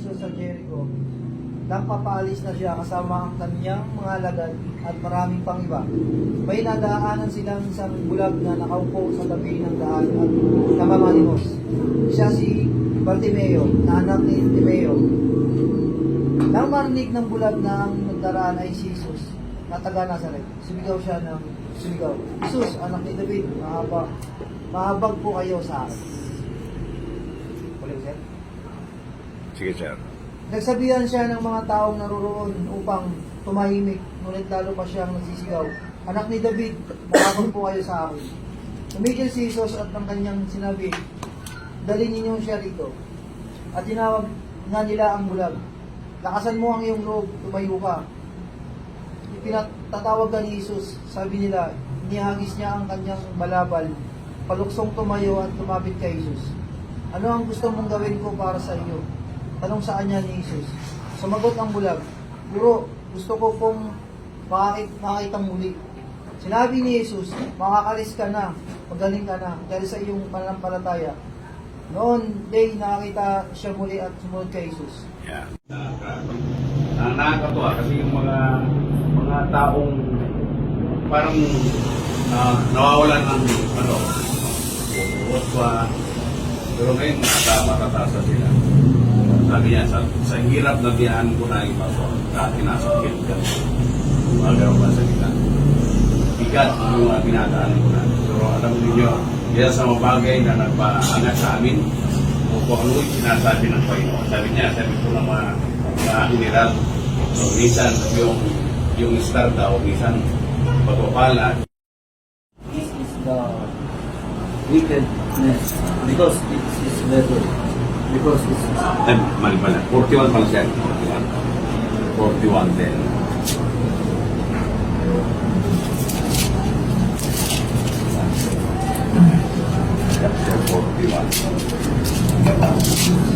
Jesus sa Jericho, nang papaalis na siya kasama ang kanyang mga alagad at maraming pang iba. May nadaanan silang isang bulag na nakaupo sa tabi ng daan at namamalimos. Siya si Bartimeo, na anak ni Timeo. Nang marinig ng bulag na ang nagdaraan ay si Jesus, na taga Nazaret, sumigaw siya ng sumigaw, Jesus, anak ni David, mahabag po kayo sa akin. Ulit, sir? Sige, sir. Nagsabihan siya ng mga taong naroroon upang tumahimik, ngunit lalo pa siyang nagsisigaw, anak ni David, mahabag po kayo sa akin. Tumigil si Jesus at ang kanyang sinabi, dalhin ninyo siya rito. At tinawag nga nila ang bulag. Lakasan mo ang iyong loob, tumayo ka. Ipinatatawag ka ni Jesus, sabi nila, inihagis niya ang kanyang balabal, paluksong tumayo at tumapit kay Jesus. Ano ang gusto mong gawin ko para sa iyo? Tanong sa kanya ni Jesus. Sumagot ang bulag, Guro, gusto ko pong makakitang muli. Sinabi ni Jesus, makakalis ka na, magaling ka na, dahil sa iyong pananampalataya. Noon, day, nakakita siya muli at sumunod kay Jesus. Yeah. Nakakatuwa kasi yung mga taong parang nawawalan ng buot pa. Pero ngayon, matatasa sila. Sabi niya, sa hirap na biyahan ko na yung pasok, dati nasakit ka. Magawa pa sa kita. Bigat yung mga pinadaan ko na. Pero alam niyo, yan sa mga bagay na nagpaangat sa amin, kung ano yung sinasabi ng Panginoon. Sabi ko ng mga general, so minsan yung star daw, minsan pagpapala. This is the wickedness, because it is better. Because it's Mali pala. 41 pala siya. 41 din. Chapter 41.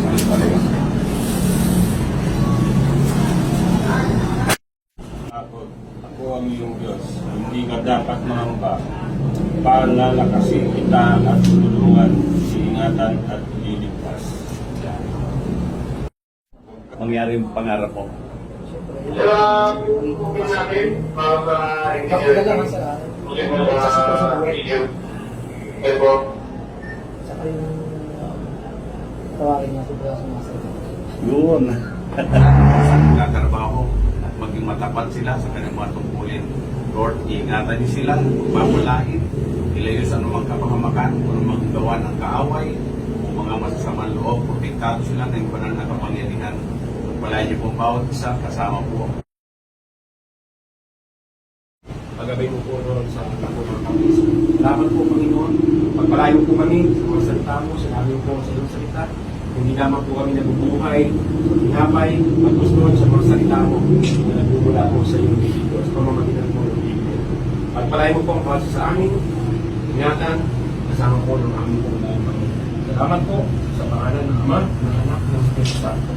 Mali pala yun. Ako ang iyong Diyos. Hindi ka dapat mangamba. Palalakasin kita at tulungan, iingatan at liligtas. Mangyari yung pangarap mo. Saka yung tawagin niya sa mga salita. Yun. Nagkatrabaho at maging matapat sila sa kanyang mga tungkulin. Lord, iingatan niyo sila, babalain, ilayo sa anumang kapahamakan, kung anumang gawa ng kaaway, kung mga masasamang loob, protektado sila ng banal na kapangyarihan. Pagpalain niyo po bawat isa, kasama po. Pagabay mo po doon sa ako ng kapis. Salamat po, Panginoon. Pagpalain mo po kami sa mga salita mo, sinabi mo po sa iyong salita. Hindi lamang po kami nabubuhay, hinapay, at gusto sa mga salita mo na nagmumula po sa iyong bibig o sa pamamagitan po ng bibig. Pagpalain mo po ang bawat sa amin, ingatan, kasama po ng aming pong Panginoon. Salamat po sa pangalan ng Ama, ng Anak, ng Espiritu Santo.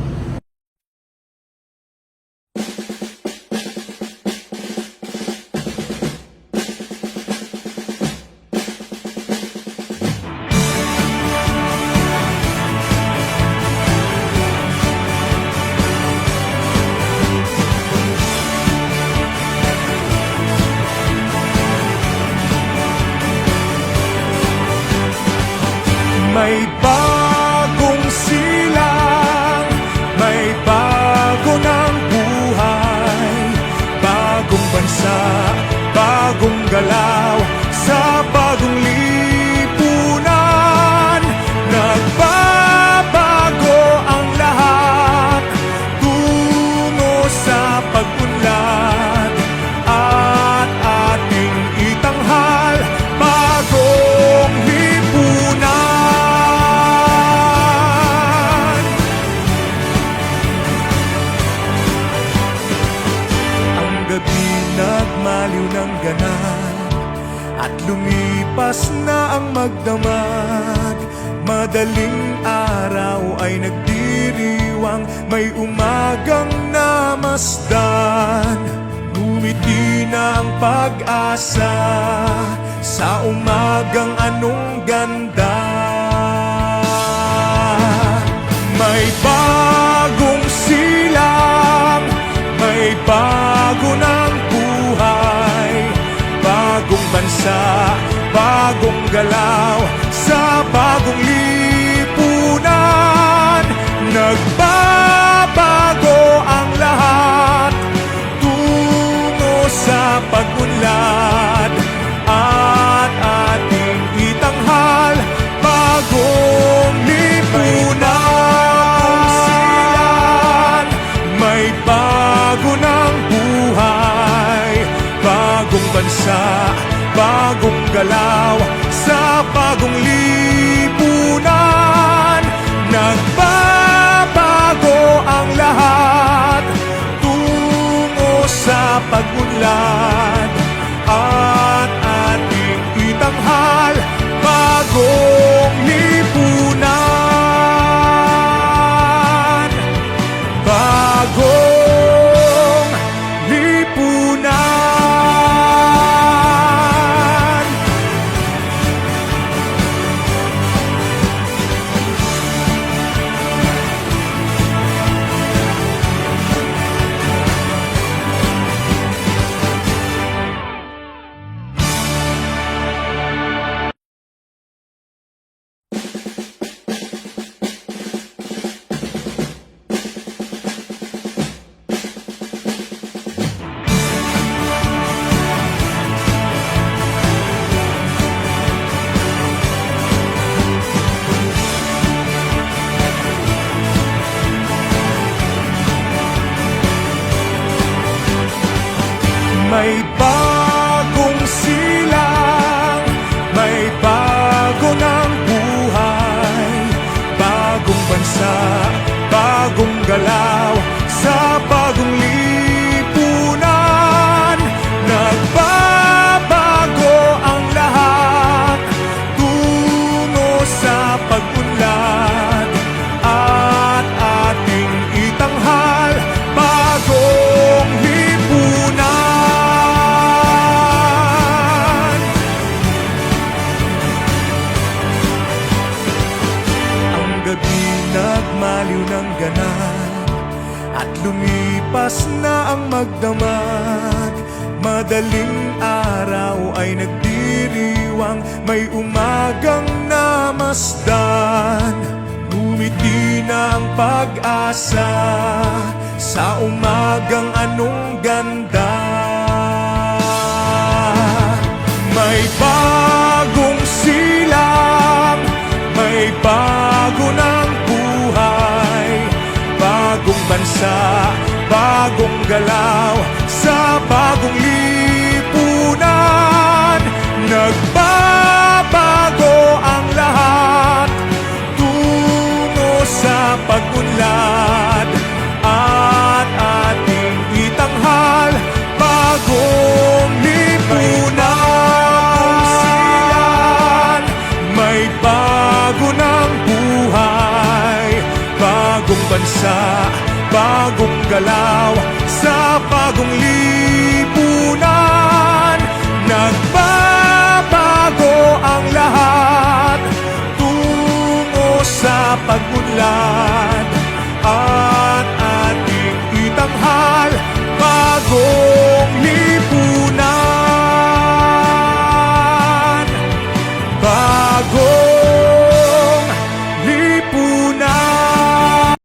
May bagong silang, may bago ng buhay, bagong bansa, bagong galaw, sa bagong lipunan. Nagbabago ang lahat, tungo sa pag-unlad, at ating itanghal, bagong lipunan. Nagmaliw ng ganap at lumipas na ang magdamag. Madaling araw ay nagdiriwang, may umagang namasdan. Ngumiti na ang pag-asa sa umagang anong ganda. May bagong Nagbabago ang lahat tungo sa pag-unlad at ating itanghal bagong lipunan. May bago ng buhay, bagong bansa, bagong galaw sa bagong lipunan. Nagbabago ang lahat tungo sa pag-unlad at ating itanghal bagong lipunan. Bagong lipunan. May bagong silang, may bago ng buhay, bagong bansa, bagong galaw sa bagong lipunan. Nagbabago ang lahat tungo sa pag-unlad at ating itanghal bagong lipunan. Nagmaliw ng ganap at lumipas na ang magdamag. Madaling araw ay nagdiriwang, may umagang namasdan. Ngumiti na ang pag-asa sa umagang anong ganda. May bagong silang, may bago ng buhay, bagong bansa, bagong galaw sa bagong lipunan. Nagbabago ang lahat tungo sa pag-unlad at ating itanghal bagong lipunan. May bago ng buhay, bagong bansa, bagong galaw sa bagong lipunan. Nagbabago ang lahat tungo sa pag-unlad